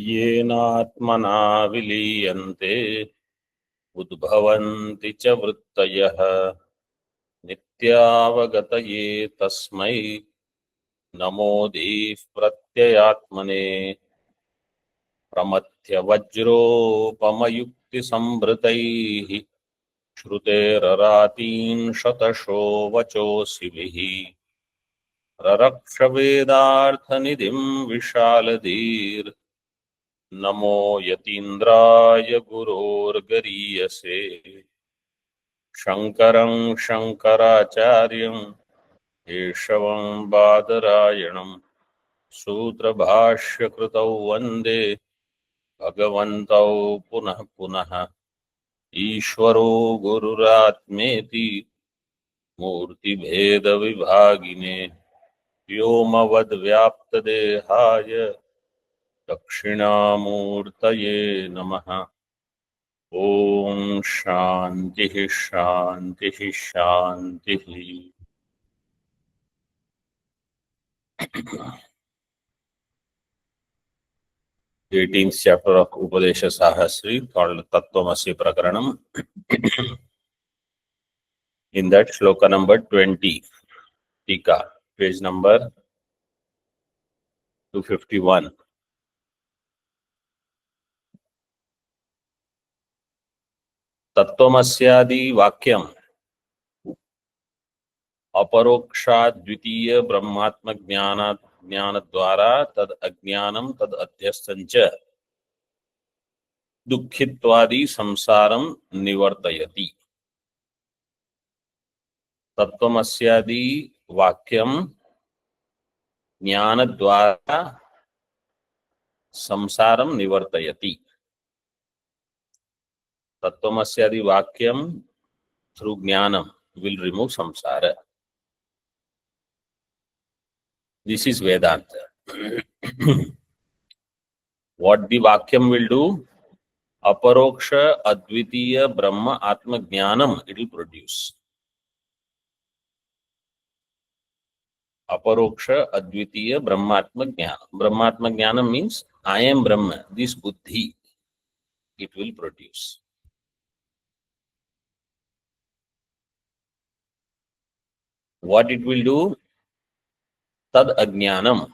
येनात्मना विलीयन्ते उद्भवन्ति च वृत्तयः नित्यावगतये तस्मै नमोऽधीः प्रत्ययात्मने प्रमथ्यवज्रोपमयुक्तिसंभृतैः श्रुतेररातीन् शतशो वचोऽसिभिः ररक्षवेदार्थनिधिं विशालदीर् नमो यतीन्द्राय गुरोर्गरीयसे शङ्करं शङ्कराचार्यं केशवं बादरायणं सूत्रभाष्यकृतौ वन्दे भगवन्तौ पुनः पुनः ईश्वरो गुरुरात्मेति मूर्तिभेदविभागिने व्योमवद्व्याप्तदेहाय दक्षिणामूर्तये नमः। ओम शांति शांति शांति। 18th chapter of Upadesha Sahasri called Tattvamasi Prakaranam. In that shloka number 20, Tika, page number 251. तत्त्वमस्यादि वाक्यम अपरोक्षात् द्वितीय ब्रह्मात्म ज्ञान द्वारा तद अज्ञानम तद अध्यस्तंच दुःखित्वादि संसारम निवर्तयति। तत्त्वमस्यादि वाक्यम ज्ञान द्वारा संसारम निवर्तयति। तत्त्वमस्यादि वाक्यम through jnanam will remove samsara. This is Vedanta. What the vakyam will do? Aparoksha advitiya brahma atma jnanam it will produce. Aparoksha advitiya brahmatma jnanam. Brahmatma jnanam means I am Brahma. This buddhi it will produce. What it will do? Tad ajnanam.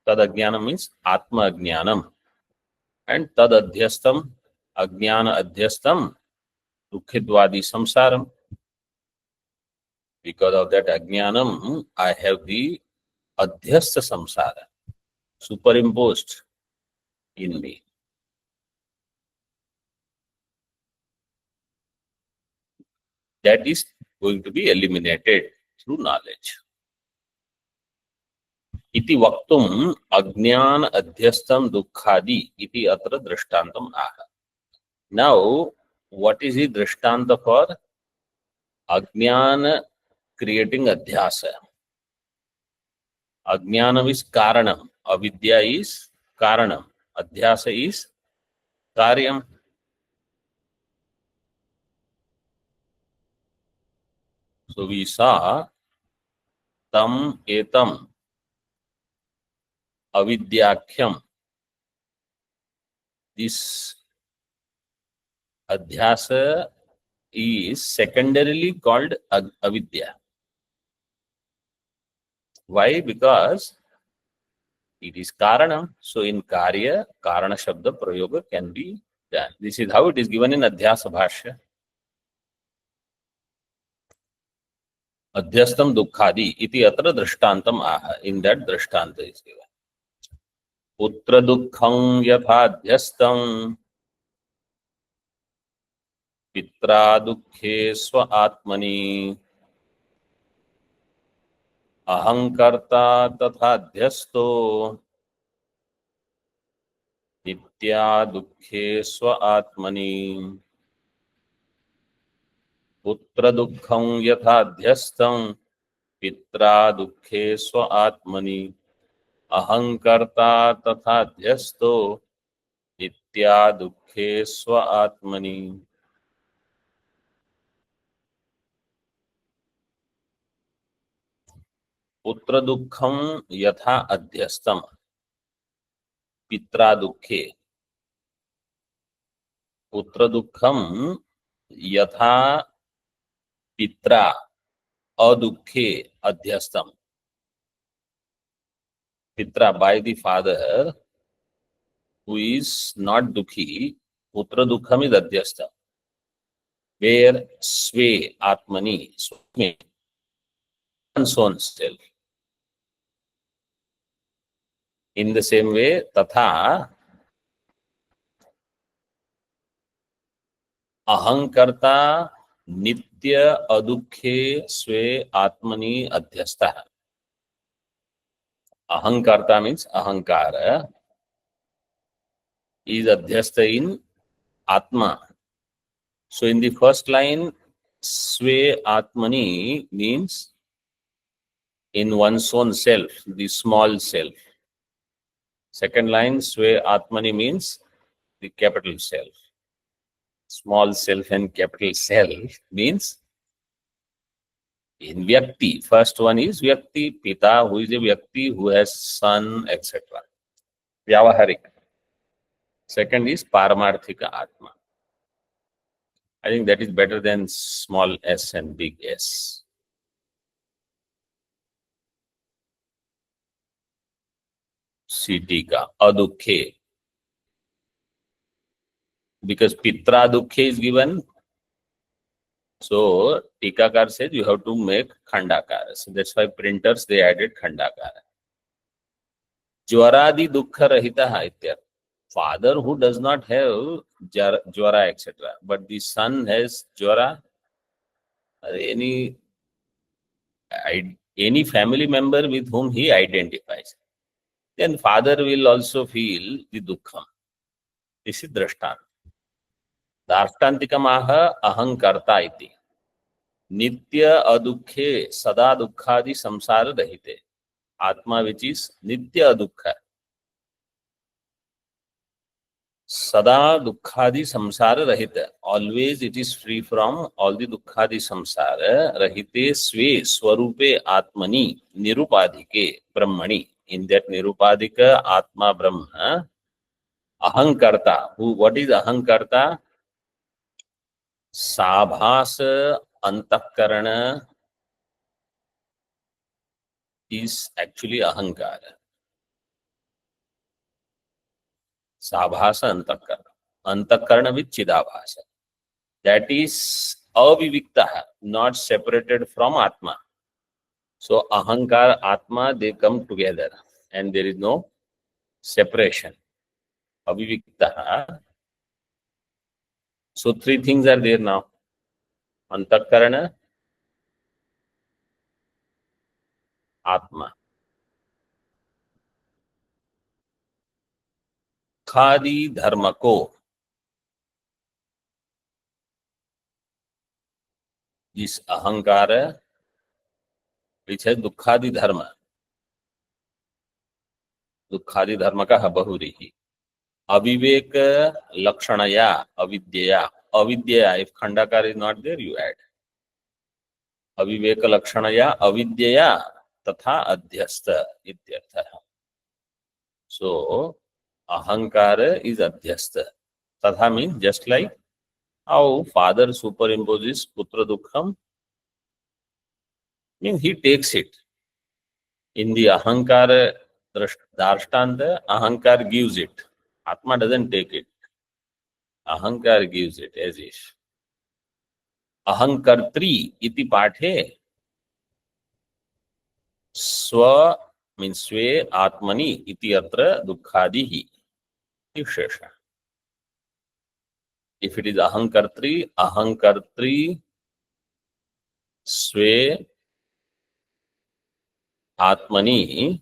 Tad ajnanam means atma ajnanam. And tad adhyastam, ajnana adhyastam, dukkhidvadi samsaram. Because of that ajnanam, I have the adhyasta samsara superimposed in me. That is going to be eliminated through knowledge. Iti vaktum ajnana adhyastam dukkhadi iti atra drishtantam aha. Now, what is the drishtanta for ajnana creating adhyasa? Ajnanam is karanam, avidya is karanam, adhyasa is karyam. So we saw tam etam avidyakhyam. This adhyasa is secondarily called avidya. Why? Because it is karanam. So in karya, karana shabda prayoga can be done. This is how it is given in adhyasa bhashya. Adhyastam dukkhadi iti atra drishtantam aha. In that drishtanta is given. Putra dukkham yathadhyastam pitra dukkhe swa atmani ahankarta tathadhyasto nitya dukkhe swa atmani. Putra dukkham yathadhyastam pitra dukkhe swa atmani ahankarta tathadhyasto nitya dukkhe swa atmani. पुत्र दुखम यथा अध्यस्तम पित्रा दुखे पुत्र दुखम यथा पित्रा अदुखे अध्यस्तम. पित्रा by the father who is not dukhi, putra dukham is adhyastha. Where swe atmani, swame, one's own self. In the same way, tatha अहंकर्ता नित्य अदुखे स्वे आत्मनि अध्यस्थ. अहंकर्ता मीन्स अहंकार is adhyastha in atma. So in the first line, swe atmani means in one's own self, the small self. Second line, swe atmani means the capital self. Small self and capital self means in Vyakti. First one is Vyakti, Pita, who is a Vyakti who has son, etc. Vyavaharik. Second is Paramarthika Atma. I think that is better than small s and big S. Siddhika, Adukhe. Because Pitra Dukhe is given, so Tikakar says you have to make Khandakara. So that's why printers they added Khandakara. Jwaradi Dukkha Rahitaha ityartha. Father who does not have jwara, etc., but the son has jwara, any family member with whom he identifies, then father will also feel the dukkham. This is drashtan. Darshtantikamaha ahankarta iti. Nitya adukhe sada dukkhadi samsara rahite. Atma which is nitya adukha. Sada dukkhadi samsara rahita. Always it is free from all the dukkhadi samsara. Rahite swe swarupe atmani nirupadhike brahmani. In that nirupadhika atma brahma, ahankarta. What is ahankarta? Sabhas antahkarana is actually ahankara. Sabhasa antakarana. Antakarana with chidabhasa. That is aviviktaha, not separated from Atma. So ahankar, Atma, they come together and there is no separation. Aviviktaha. So three things are there now. Antakarana, Atma. Khadi dharma ko. This ahankara which has dukkhadi dharma. Dukkhadi dharma ka bahurihi. Avivek lakshanaya, avidya. Avidya, if khandakar is not there, you add. Avivek lakshanaya, avidya tatha adhyastha ityartha. So, ahankara is adhyastha. Tatha means just like how father superimposes putra dukkham, means he takes it. In the ahankara darshtanta, ahankar gives it. Atma doesn't take it. Ahankar gives it as if. Ahankartri iti pathe swa means swe atmani iti atra dukkhadihi. Shesha. If it is ahankartri, ahankartri swe atmani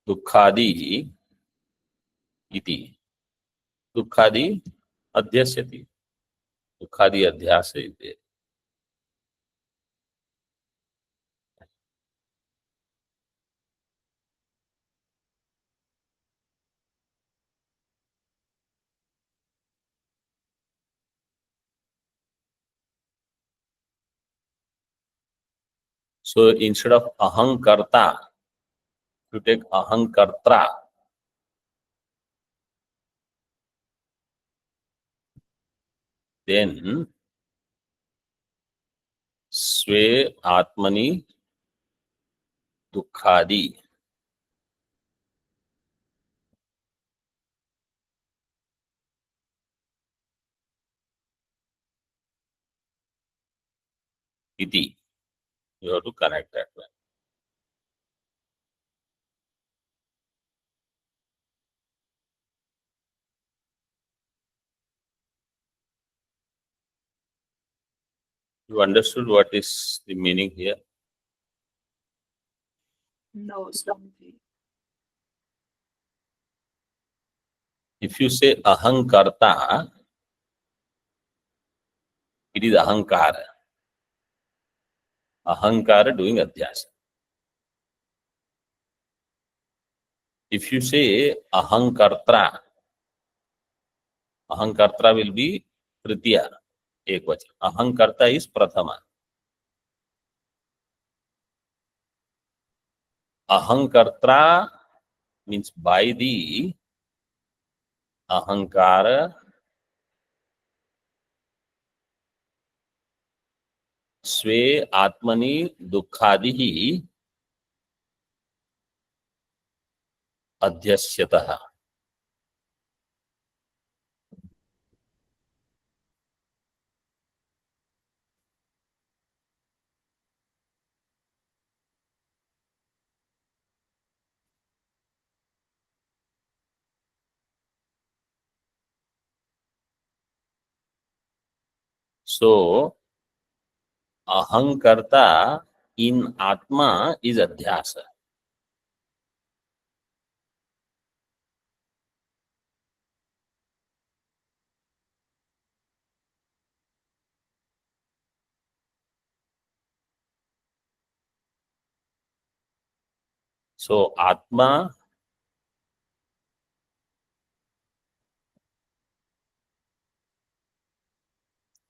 dukkhadi iti. Dukkhadi adhyasyati. Dukkhadi adhyasa is there. So instead of ahankarta, you take ahankartra. then स्वे आत्मनि दुःखादि इति. You have to connect that one. You understood what is the meaning here? No, Swamiji. If you say ahankarta, it is ahankara. Ahankara doing adhyasa. If you say ahankartra, ahankartra will be tritiya, ekvachan. Ahankarta is prathama. Ahankartra means by the ahankara, स्वे आत्मनि दुःखादिहि अध्यस्यतः. So ahankarta in atma is adhyasa. So atma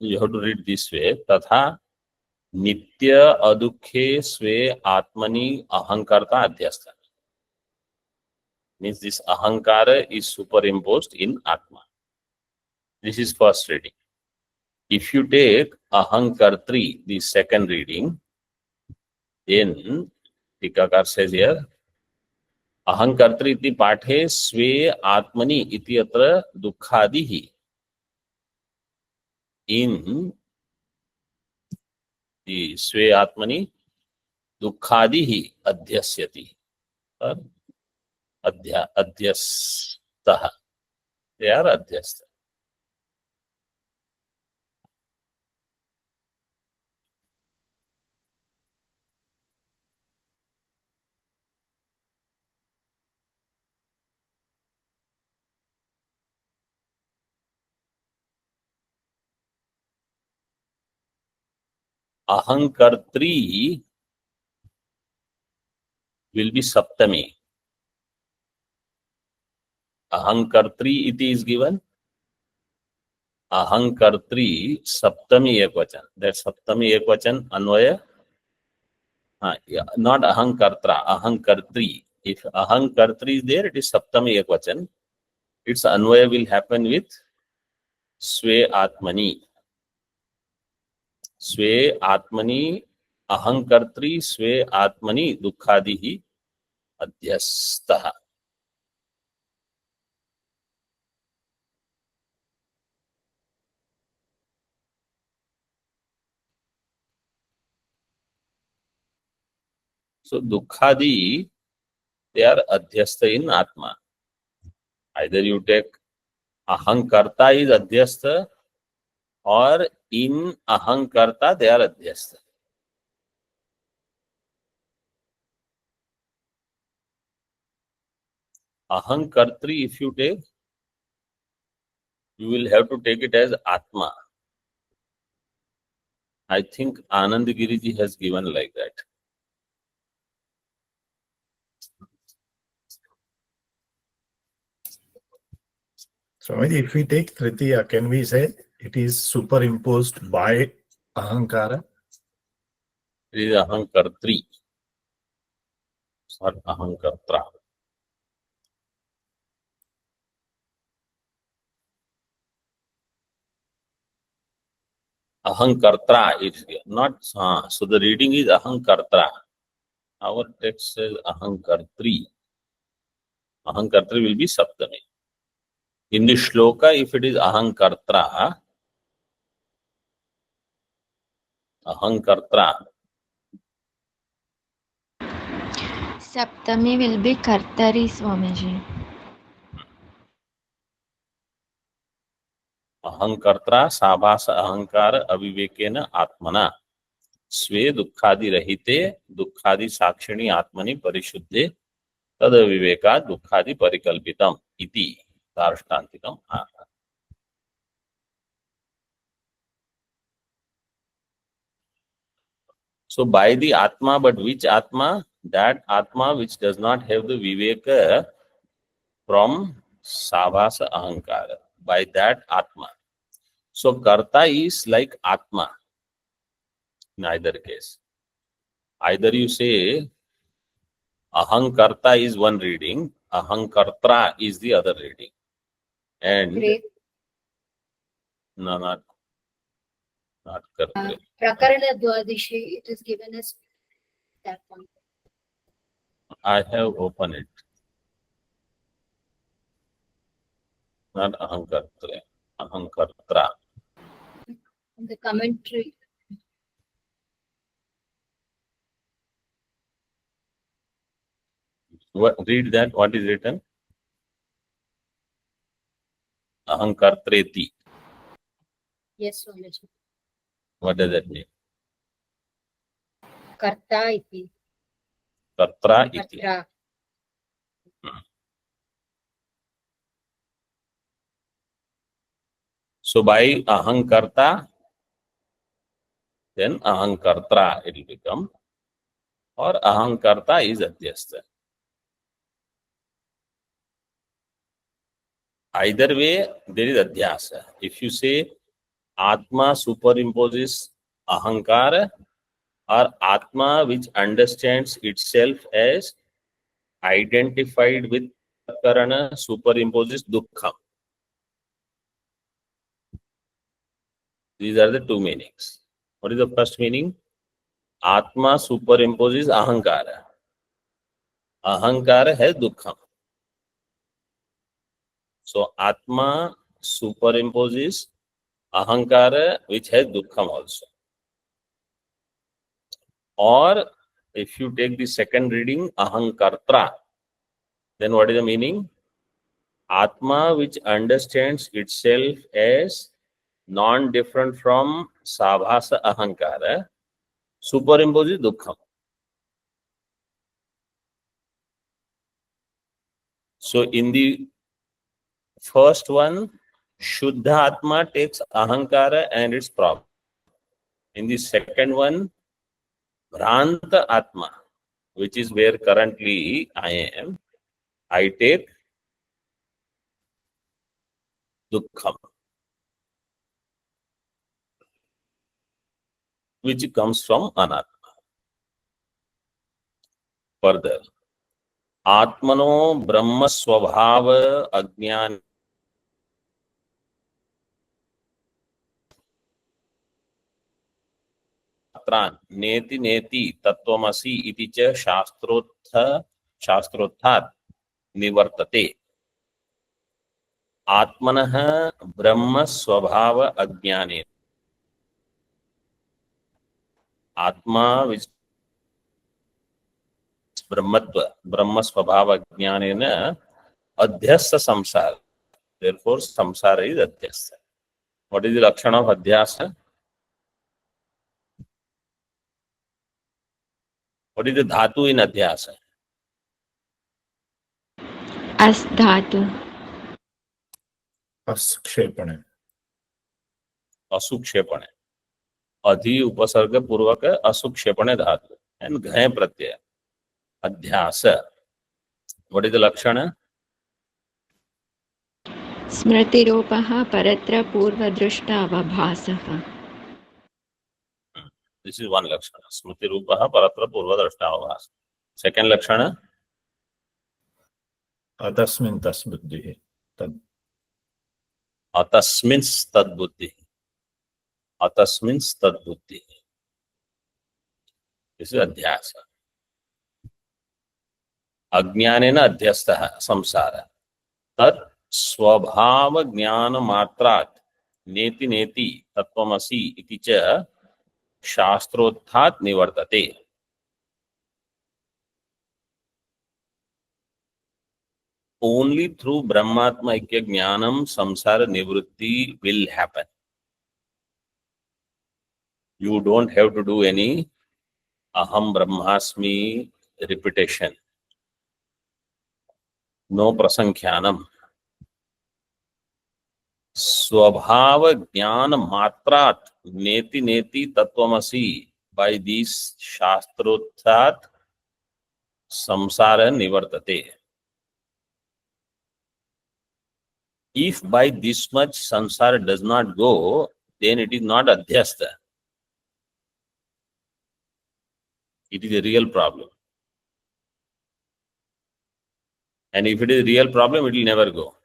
you have to read this way. Tatha nitya adukhe swe atmani ahankarta adhyasta. Means this ahankara is superimposed in atma. This is first reading. If you take ahankartri, the second reading, then Tikakar says here, ahankartri iti पाठे स्वे आत्मनि इति अत्र दुःखादिहि. In the स्वे आत्मनि दुःखादिहि अध्यस्यति और अध्यस्तः. They are अध्यस्त. Ahankartri will be saptami. Ahankartri iti is given. Ahankartri saptami ekvachan. That saptami ekvachan anvaya. Not ahankartra, ahankartri. If ahankartri is there, it is saptami ekvachan. Its anvaya will happen with स्वे आत्मनि. स्वे आत्मनि अहंकर्त्री स्वे आत्मनि दुःखादिहि अध्यस्तः. So dukkadi, they are adhyasta in atma. Either you take ahankarta is adhyasta or in ahankarta they are adhyasta. Ahankartri, if you take, you will have to take it as atma. I think Anand Giriji has given like that. So if we take Tritiya, can we say it is superimposed by Ahankara? It is ahankartri, not ahankartra. Ahankartra is here, not so the reading is Ahankartra. Our text says Ahankartri. Ahankartri will be Saptami. In the shloka, if it is Ahankartra, Saptami will be Kartari, Swamiji. Ahankartra sabhasa ahankara avivekeना atmana स्वे दुखादि रहिते दुखादि साक्षिणी आत्मनि परिशुद्धे तद विवेका दुखादि परिकल्पितम इति दार्ष्टान्तिकम आह. So by the Atma, but which Atma? That Atma which does not have the Viveka from Sabhasa Ahankara. By that Atma. So Karta is like Atma in either case. Either you say Ahankarta is one reading, Ahankartra is the other reading. And Great. no, not Kartre. Prakarana Dwadishi, it is given as that one. I have opened it. Not Ahankartre, Ahankartra. The commentary. Read that. What is written? Ahankartreti. Yes, Swamiji. What does that mean? Karta iti. Kartra iti. Kartra. So by Ahankarta, then Ahankartra it will become, or Ahankarta is Adhyastha. Either way, there is Adhyasa. If you say Atma superimposes Ahankara, or Atma which understands itself as identified with Karana superimposes Dukkham. These are the two meanings. What is the first meaning? Atma superimposes Ahankara. Ahankara has Dukkham. So Atma superimposes Ahankara which has Dukkham also. Or if you take the second reading, Ahankartra, then what is the meaning? Atma which understands itself as non-different from Sabhasa Ahankara superimposes Dukkham. So in the first one, Shuddha Atma takes Ahankara and its problem. In the second one, Bhranta Atma, which is where currently I am, I take Dukkham, which comes from Anatma. Further, Atmano Brahma Swabhava Ajnana नेति नेति तत्वमसि इति च शास्त्रोत्थात् निवर्तते. आत्मनः ब्रह्म स्वभाव अज्ञाने. आत्मा विच ब्रह्मत्व ब्रह्म स्वभाव अज्ञानेन अध्यस्थ संसार. Therefore samsara is adhyasa. What is the lakshana of adhyasa? What is the dhatu in adhyasa? As dhatu. Askshepane. असुक्षेपण. अधि उपसर्ग पूर्वक असुक्षेपण धातु and घय प्रत्यय. अध्यास. What is the lakshana? Smritiropah paratra purvadrushta avabhasah. This is one lakshana. Smriti rupaha paratra purva drashta. Second lakshana? Atasmin tas buddhi. Tad. Atasmin tad buddhi. अतस्मिन् तद्बुद्धि. This is adhyasa. अज्ञानेन अध्यस्तः संसार. तत् स्वभाव ज्ञान मात्रात् नेति नेति तत्त्वमसि इति च शास्त्रोत्थात् निवर्तते. Only through Brahmatma Aikya Jnanam samsara nivritti will happen. You don't have to do any aham brahmasmi repetition. No prasankhyanam. Swabhava jnana matrat neti neti tattvamasi. By these shastrothat samsara nivartate. If by this much samsara does not go, then it is not adhyasta. It is a real problem. And if it is a real problem, it will never go.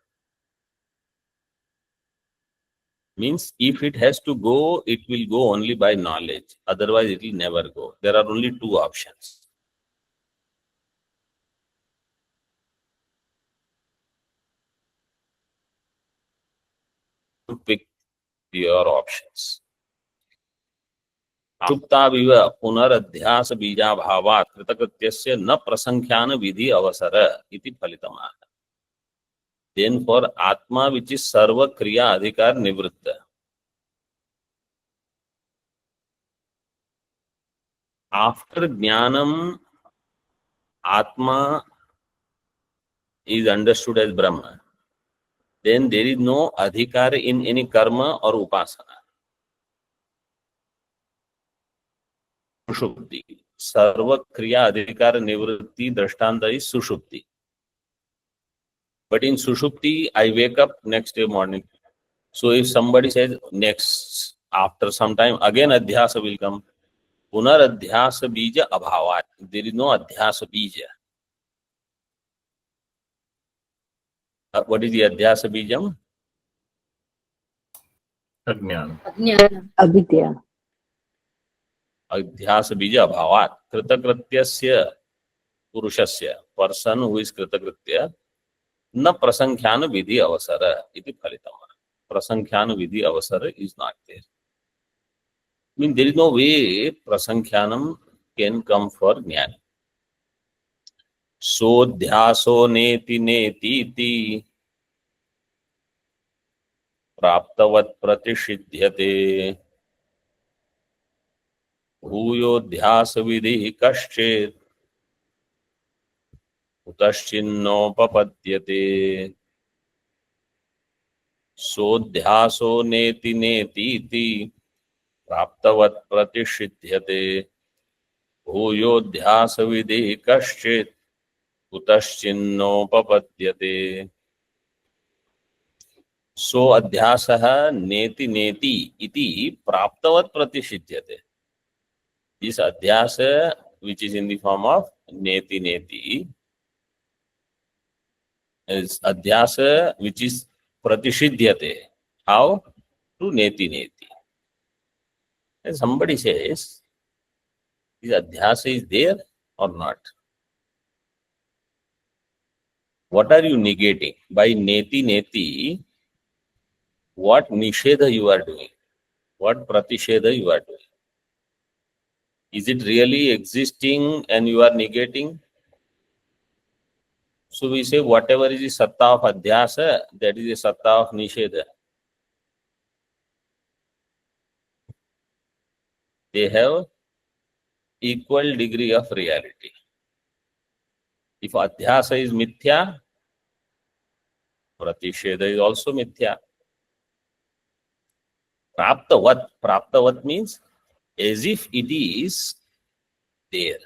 Means if it has to go, it will go only by knowledge. Otherwise, it will never go. There are only two options. To pick your options. सुप्ताविव पुनरध्यास बीजाभावात् कृतकृत्यस्य न प्रसंख्यान विधि अवसर इति फलितमाह. Then for Atma, which is sarva kriya adhikar nivritta, after jnanam, Atma is understood as Brahma. Then there is no adhikar in any karma or upasana. Sushupti. Sarva kriya adhikar nivritti drashtanta is Sushupti. But in Sushupti, I wake up next day morning. So if somebody says next, after some time, again adhyasa will come. Punar adhyasa bija abhavat. There is no adhyasa bija. What is the adhyasa bijam? Ajnana. Ajnana. Avidya. Adhyasa bija abhavat. Kritakrityasya purushasya. Person who is kritakritya. न प्रसंख्यान विधि अवसर इति फलितम. प्रसंख्यान विधि अवसर is not there. Mean there is no way prasankhyanam can come for jnana. Sodhyaso neti neti iti praptavat pratishidhyate bhuyodhyasa vidhi kaschet utashchinnopappadyate. Sodhyaso neti neti iti praptavat pratishidhyate bhuyodhyasa vidhi kaschet utashchinnopappadyate. So adhyasah neti neti iti praptavat pratishidhyate. This adhyasa, which is in the form of neti neti, is adhyasa which is pratishidhyate. How? To neti neti. And somebody says, is adhyasa is there or not? What are you negating? By neti neti, what nishedha you are doing? What pratishedha you are doing? Is it really existing and you are negating? So we say whatever is the satta of adhyasa, that is the satta of nishedha. They have equal degree of reality. If adhyasa is mithya, pratishedha is also mithya. Praptavat. Praptavat means as if it is there.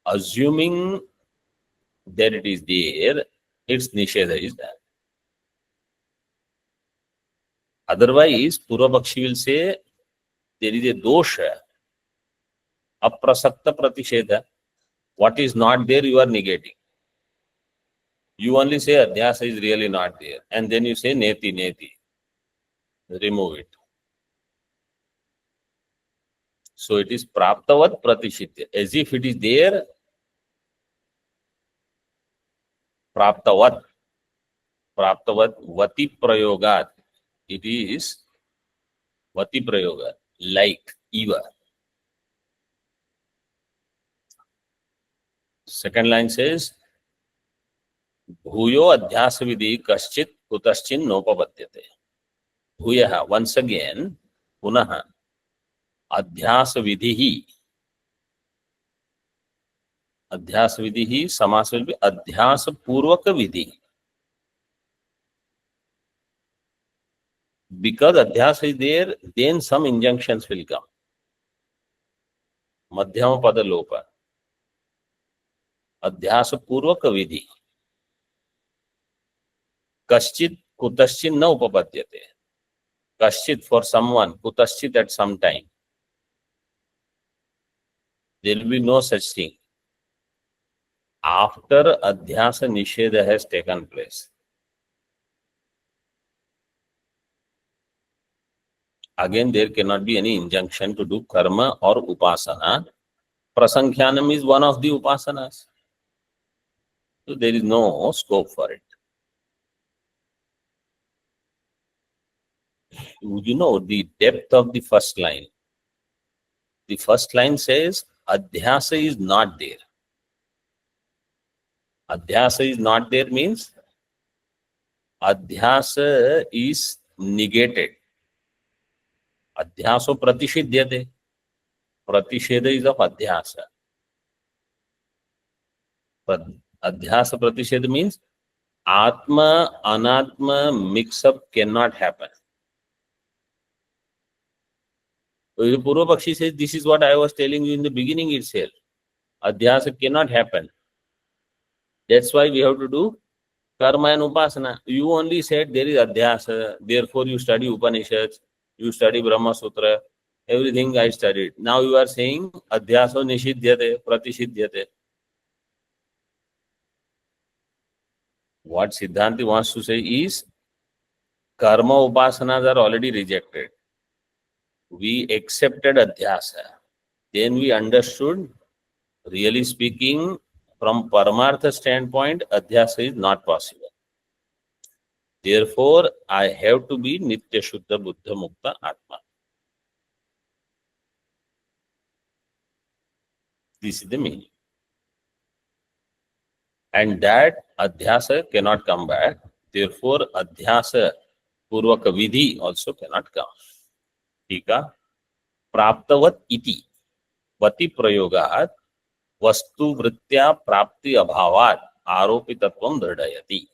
Assuming that it is there, its nishedha is there. Otherwise, Purvapakshi will say there is a dosha, aprasakta pratishedha. What is not there, you are negating. You only say adhyasa is really not there. And then you say neti neti. Remove it. So it is praptavat pratishitya, as if it is there. Praptavat, vati prayogat. It is vati prayoga, like, eva. Second line says, bhuyo adhyas vidhi kaschit kutaschin nopapadyate. Bhuyaha, once again, punaha, adhyas vidhi. Adhyas vidhi, samas will be adhyas purvaka vidhi. Because adhyas is there, then some injunctions will come. Madhyama pada lopa. अध्यास पूर्वक विधि कश्चित कुतश्चित न उपपद्यते. Kashchit for someone, kutaschit at some time. There will be no such thing. After adhyasa nisheda has taken place, again there cannot be any injunction to do karma or upasana. Prasankhyanam is one of the upasanas. So there is no scope for it. You know the depth of the first line. The first line says adhyasa is not there. Adhyasa is not there means adhyasa is negated. Adhyaso pratishidhyate. Pratisheda is of adhyasa. But adhyasa pratisheda means atma anatma mix up cannot happen. So the Purva Pakshi says this is what I was telling you in the beginning itself. Adhyasa cannot happen. That's why we have to do karma and upasana. You only said there is adhyasa, therefore you study Upanishads, you study Brahma Sutra, everything I studied. Now you are saying adhyaso nishidhyate, pratishidhyate. What Siddhanti wants to say is karma upasanas are already rejected. We accepted adhyasa. Then we understood, really speaking, from Paramartha standpoint, adhyasa is not possible. Therefore, I have to be Nitya Shuddha Buddha Mukta Atma. This is the meaning. And that adhyasa cannot come back. Therefore, adhyasa purvaka vidhi also cannot come. Tika, praptavat iti, vati prayogat, vastu vritya prapti abhavat, aropitatvam drdayati.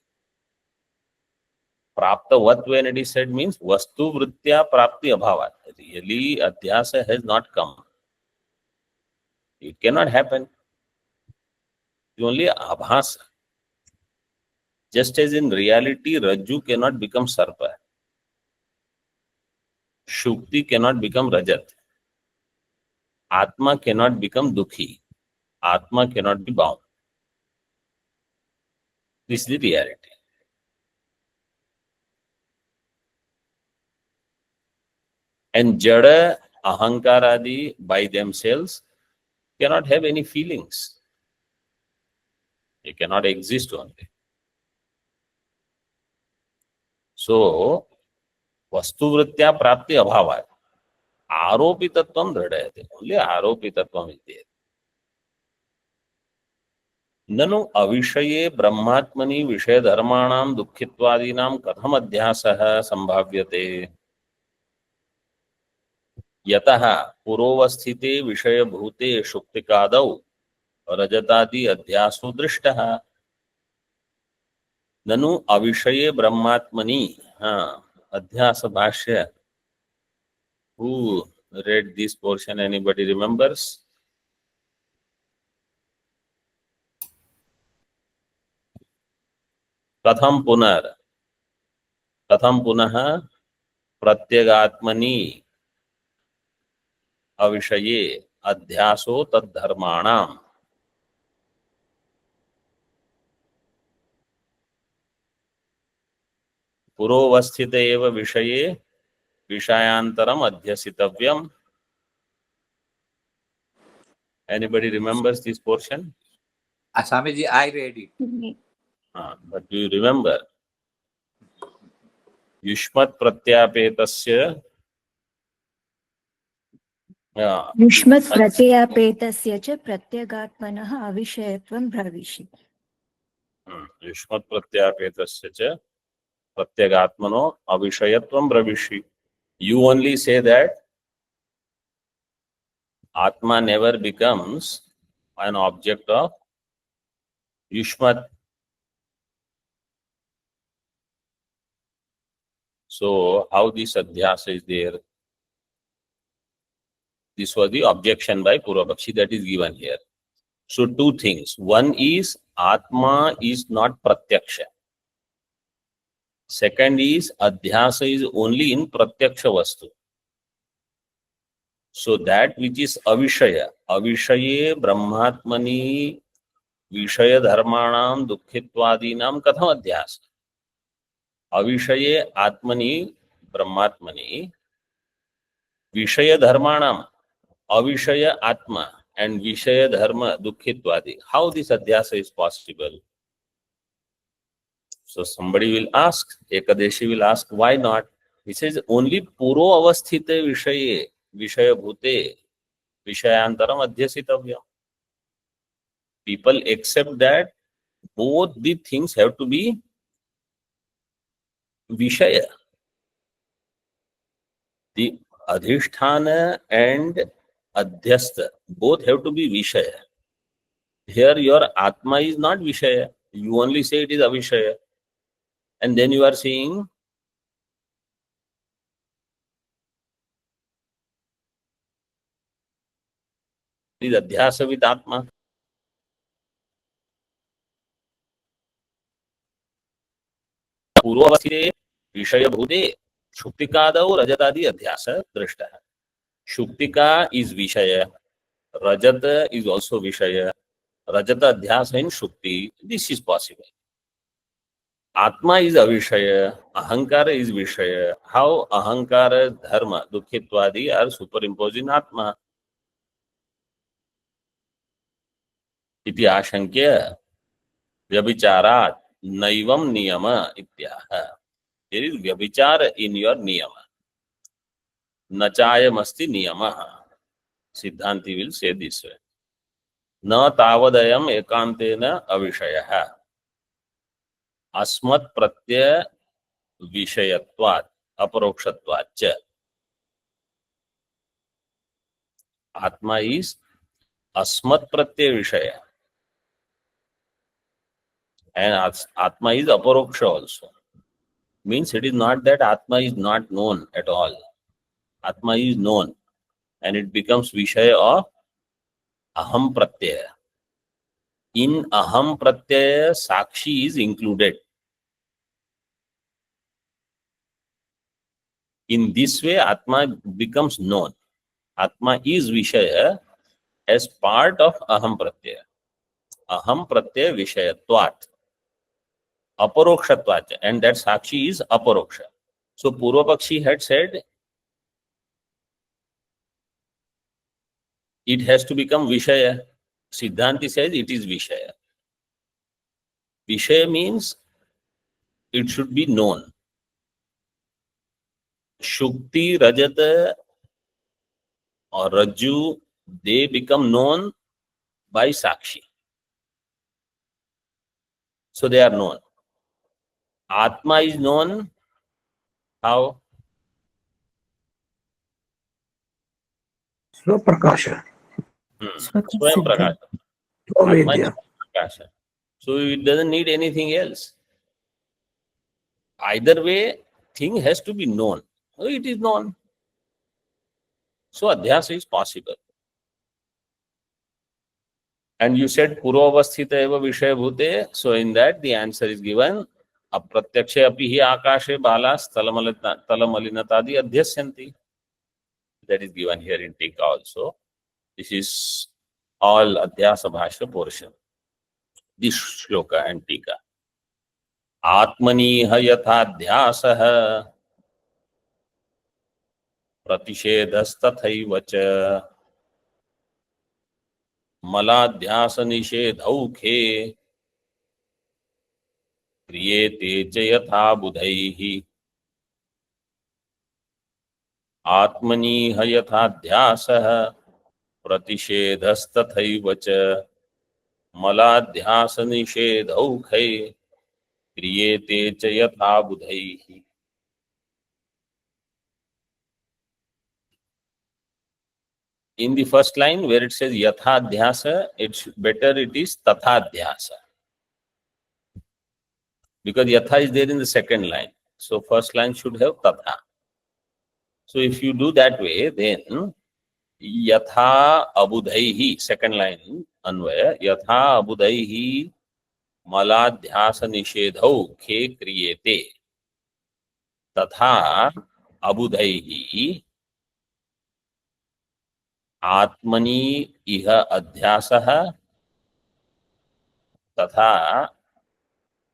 Praptavat, when it is said, means vastu vritya prapti abhavat. Really, adhyasa has not come. It cannot happen. It's only abhasa. Just as in reality, Rajju cannot become Sarpa. Shukti cannot become Rajat. Atma cannot become Dukhi. Atma cannot be bound. This is the reality. And Jada, Ahankaradi by themselves cannot have any feelings. They cannot exist only. So, Vastuvritya Prapti Abhavat. Aropitatvam drdayate. Only aropitatvam is there. Nanu avishaye brahmatmani vishaya dharmanam dukkhitvadinam katham adhyasah sambhavyate. Yataha purovasthite vishaya bhute shuktikadau rajatadi adhyaso drishtaha. Nanu avishaye brahmatmani. Adhyasa bhashya. Who read this portion? Anybody remembers? Katham punar. Katham punaha pratyagatmani avishaye adhyaso tadharmanam. पुरोवस्थित एव विषये विषयांतरम अध्यसितव्यम Anybody remembers this portion? Swamiji, I read it. But do you remember? Yushmat Pratyapetasya. युष्मत् प्रत्ययापेतस्य च प्रत्यगात्मनः अविषयत्वं भविष्यति. Yushmat Pratyapetasya cha Pratyagatmano Avishayatvam Bravishi. You only say that Atma never becomes an object of Yushmat. So, how this adhyasa is there? This was the objection by Purvapakshi that is given here. So, two things. One is Atma is not Pratyaksha. Second is adhyasa is only in Pratyaksha Vastu. So, that which is Avishaya, Avishaye Brahmatmani Vishaya Dharmanam Dukkhitvadinam Katham adhyasa. Avishaye Atmani Brahmatmani Vishaya Dharmanam Avishaya Atma and Vishaya Dharma Dukkhitvadi. How this adhyasa is possible? So somebody will ask, Ekadeshi will ask, why not? He says only Puro Avasthite Vishaye Vishaya Bhute Vishayantaram Adhyasitavya. People accept that both the things have to be Vishaya. The Adhisthana and Adhyastha both have to be Vishaya. Here your Atma is not Vishaya. You only say it is Avishaya. And then you are saying it is Adhyasa with Atma. Purvavasthite Vishaya Bhute Shuktikadau Rajatadi Adhyasa Drishta. Shuktika is Vishaya. Rajata is also Vishaya. Rajata Adhyasa in Shukti. This is possible. Atma is Avishaya. Ahankara is Vishaya. How Ahankara, Dharma, Dukkhitvadi are superimposed in Atma? Iti Ashankya Vyabhicharat Naivam Niyama Ityaha. There is Vyabhichara in your Niyama. Nachayam asti Niyamaha. Siddhanti will say this way. Na tavadayam ekantena avishayaha. Asmat pratyaya vishayatvat aparokshatvat cha. Atma is asmat pratyaya vishaya. And Atma is aparoksha also. Means it is not that Atma is not known at all. Atma is known. And it becomes Vishaya of Aham Pratyaya. In Aham Pratyaya, Sakshi is included. In this way, Atma becomes known. Atma is Vishaya as part of Aham Pratyaya. Aham Pratyaya Vishayatvat. Aparokshatvat. And that Sakshi is Aparoksha. So Purvapakshi had said it has to become Vishaya. Siddhanti says it is Vishaya. Vishaya means it should be known. Shukti, Rajata or Rajju, they become known by Sakshi. So they are known. Atma is known how? Swaprakasha. Swayam Prakasha. Atma is Prakasha. So it doesn't need anything else. Either way, thing has to be known. So it is known. So adhyasa is possible. And you said Purovasthita eva Vishaya Bhute. So in that the answer is given. Apratyakshe api hi akashe balas talamalinatadi adhyasyanti. That is given here in Tika also. This is all adhyasa bhashya portion. This shloka and Tika. Atmani hayatadhyasah pratishedhastathaiva cha मलाध्यास निषेधौखे क्रियेते च यथा बुधैः आत्मनीह यथाध्यासः प्रतिषेधस्तथैव च मलाध्यास निषेधौखे क्रियेते च यथा बुधैः. In the first line where it says yathadhyasa, it's better it is tathadhyasa. Because yatha is there in the second line. So first line should have tatha. So if you do that way, then yatha abudhaihi, second line, anvaya, yatha abudhaihi maladhyasa nishedhau khe kriyete. तथा अबुधैः आत्मनि इह अध्यासः तथा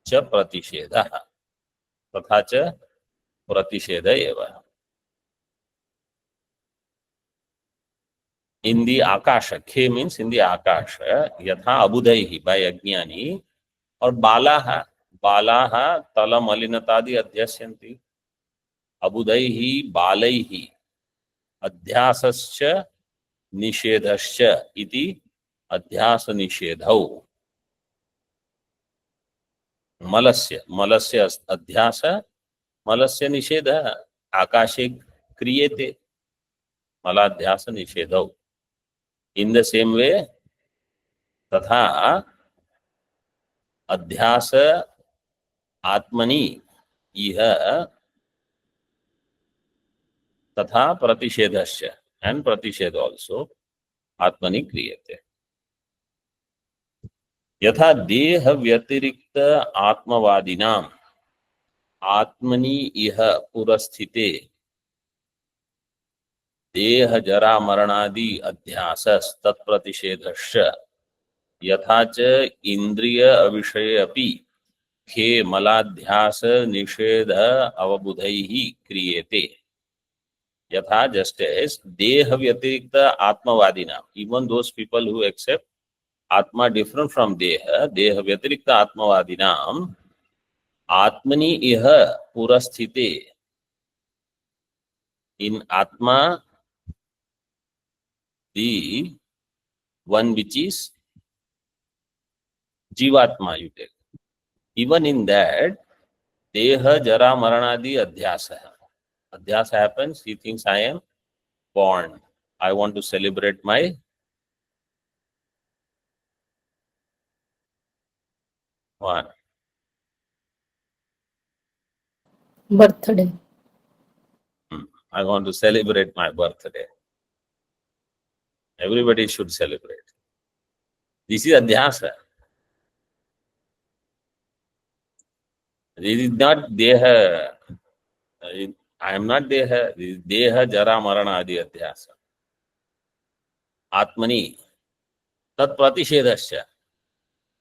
च प्रतिषेधः तथा च प्रतिषेध एव. In the akasha, khe means in the akasha, yatha abudhaihi, by ajnani, और बालाः बालाः तल मलिनतादि अध्यस्यन्ति. अबुधैः बालैः अध्यासश्च निषेधश्च इति अध्यास निषेधौ. मलस्य मलस्य अध्यास मलस्य निषेध आकाशे क्रियते मलाध्यास निषेधौ. इन द सेम वे तथा अध्यास आत्मनि इह तथा प्रतिषेधश्च and प्रतिषेध also आत्मनि क्रियते. यथा देह व्यतिरिक्त आत्मवादिनां आत्मनि इह पुरस्थिते देह जरा मरणादि अध्यासस् तत्प्रतिषेधश्च यथा च इंद्रिय अविषये अपि खे मलाध्यास निषेध अवबुधैः क्रियते. Yatha, just as deha vyatikrikta atmavadina, even those people who accept atma different from deha vyatikrikta atmavadinam atmani iha purasthite, in atma the one which is jivatma you take, even in that deha jara maranadi adhyasa. Adhyasa happens, he thinks I am born. I want to celebrate my one. Birthday. I want to celebrate my birthday. Everybody should celebrate. This is adhyasa. This is not deha. I am not deha. This is deha jara marana adi adhyasa. Atmani tat pratishedasya.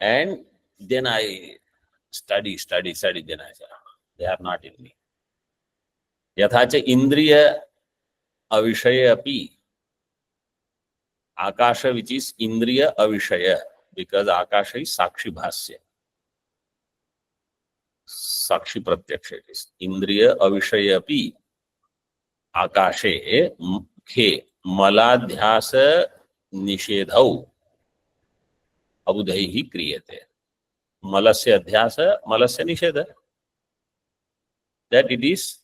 And then I study, then I say, they are not in me. Yatha cha indriya avishaya api. Akasha, which is indriya avishaya, because akasha is sakshi bhasya. Sakshi pratyaksha it is. Indriya avishaya api akashe khe maladhyasa nishedhau abudhaihi kriyate. Malasya adhyasa, malasya nishedha. That it is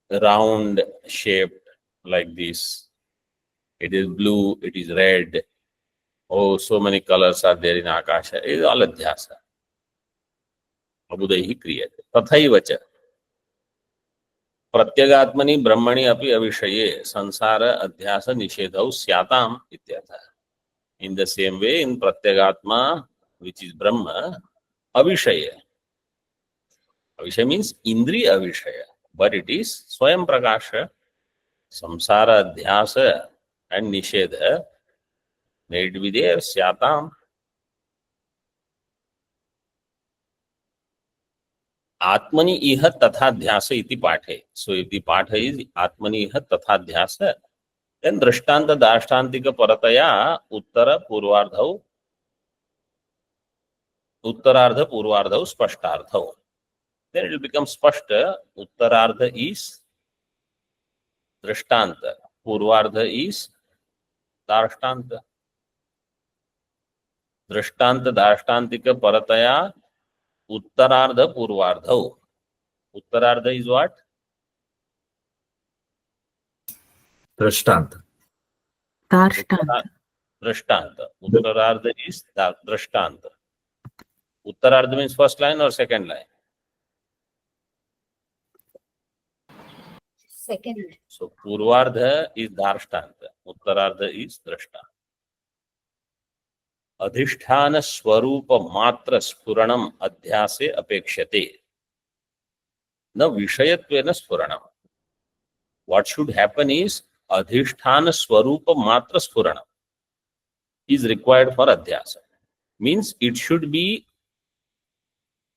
round shaped like this. It is blue, it is red. Oh, so many colors are there in akasha. It is all adhyasa. अबुधैः क्रियते. तथैव च प्रत्यगात्मनि ब्रह्मणि अपि अविषये संसार अध्यास निषेधौ स्याताम् इत्यर्थः. In the same way, in Pratyagatma, which is Brahma, Avishaya. Avishaya means Indri Avishaya, but it is Swayam Prakasha, Samsara Adhyasa and Nishedha. May it be there, Syatam. Atmani iha tathadhyasa iti pathe. So if the patha is Atmani iha tathadhyasa, then दृष्टांत दार्ष्टान्तिक परतया उत्तरार्ध पूर्वार्धौ स्पष्टार्थौ. Then it will become spashta. Uttarardha is drishtanta, purvardha is darshtanta. Drishtanta darshtantika parataya uttarardha purvardhau. Uttarardha is what? Drishtanta. Darshtanta. Drishtanta. Uttarardha is drishtanta. Uttarardha means first line or second line? Second. So Purvardha is Darshtanta, Uttarardha is Drashta. Adhisthana Swarupa Matra Spuranam Adhyase Apekshate. Na Vishayatvena Spuranam. What should happen is Adhisthana Swarupa Matra Spuranam is required for Adhyasa. Means it should be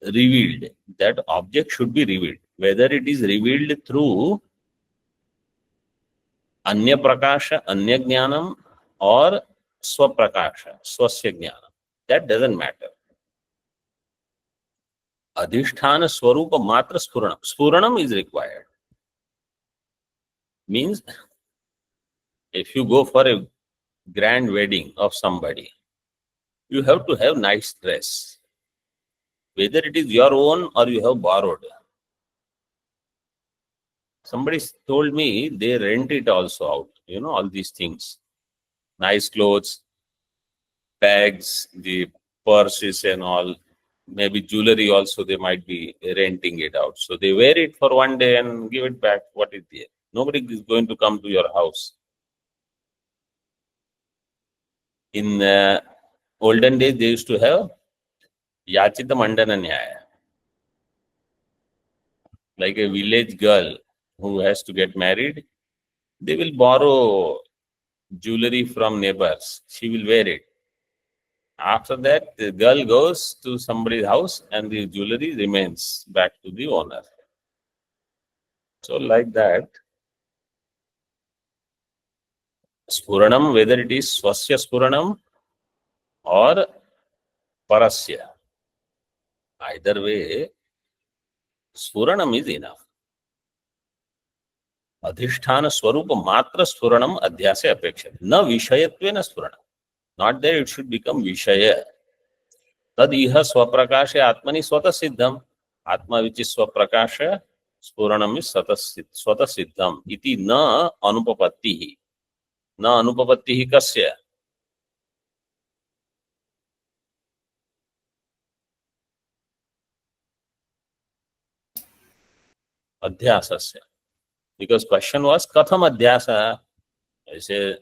revealed. That object should be revealed. Whether it is revealed through अन्य प्रकाश अन्य ज्ञानम और स्व प्रकाश स्वस्य ज्ञानम, that doesn't matter. अधिष्ठान स्वरूप मात्र स्फुरणम is required. Means if you go for a grand wedding of somebody, you have to have nice dress, whether it is your own or you have borrowed. Somebody told me they rent it also out, all these things. Nice clothes, bags, the purses and all, maybe jewelry also they might be renting it out. So they wear it for one day and give it back. What is there? Nobody is going to come to your house. In olden days, they used to have Yachita Mandana Nyaya. Like a village girl who has to get married, they will borrow jewelry from neighbors. She will wear it. After that, the girl goes to somebody's house and the jewelry remains back to the owner. So like that, Spuranam, whether it is Swasya Spuranam or Parasya, either way, Spuranam is enough. Adhisthana Swarupa Matra Spuranam Adhyase Apeksha. Na Vishayatvena Spuranam. Not that it should become Vishaya. Tad iha Swaprakasha Atmani Swata Siddham. Atma which is Swaprakasha, Spuranam is Swata Siddham. Iti na Anupapattihi. Na Anupapattihi Kasya. Adhyasasya. Because question was Katham Adhyasa. I say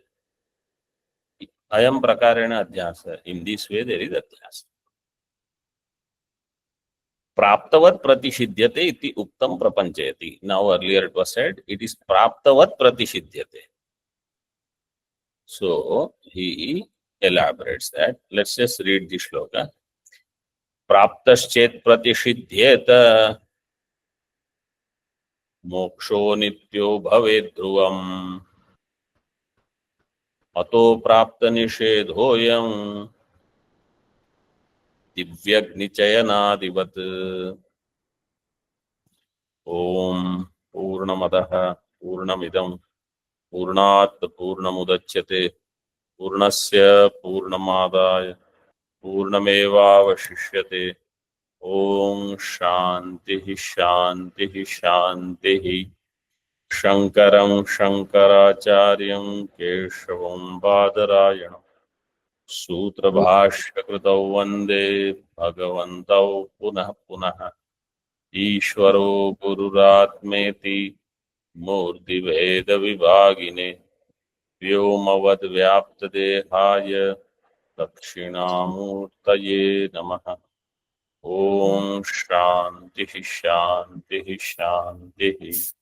Ayam Prakarena Adhyasa. In this way there is Adhyasa. Praptavat Pratishidyate iti Uktam Prapanchayati. Now earlier it was said it is Praptavat Pratishidyate. So he elaborates that. Let's just read the shloka. Praptaschet Pratishidyeta Moksho Nityo Bhaved Dhruvam Ato Prapta Nishedhoyam Divyagnichayanadivat. Om Purnamadaha Purnamidam Purnat Purnamudachyate Purnasya Purnamadaya Purnamevavashishyate. Om Shantihi Shantihi Shantihi. Shankaram Shankaracharyam Keshavam Badarayanam Sutra Bhashya Kritau Vande Bhagavantau Punah Punah. Ishvaro Gururatmeti Murti Veda Vibhagine Vyomavad Vyapta Dehaya Dakshinamurtaye Namaha. Om Shantihi Shantihi Shantihi.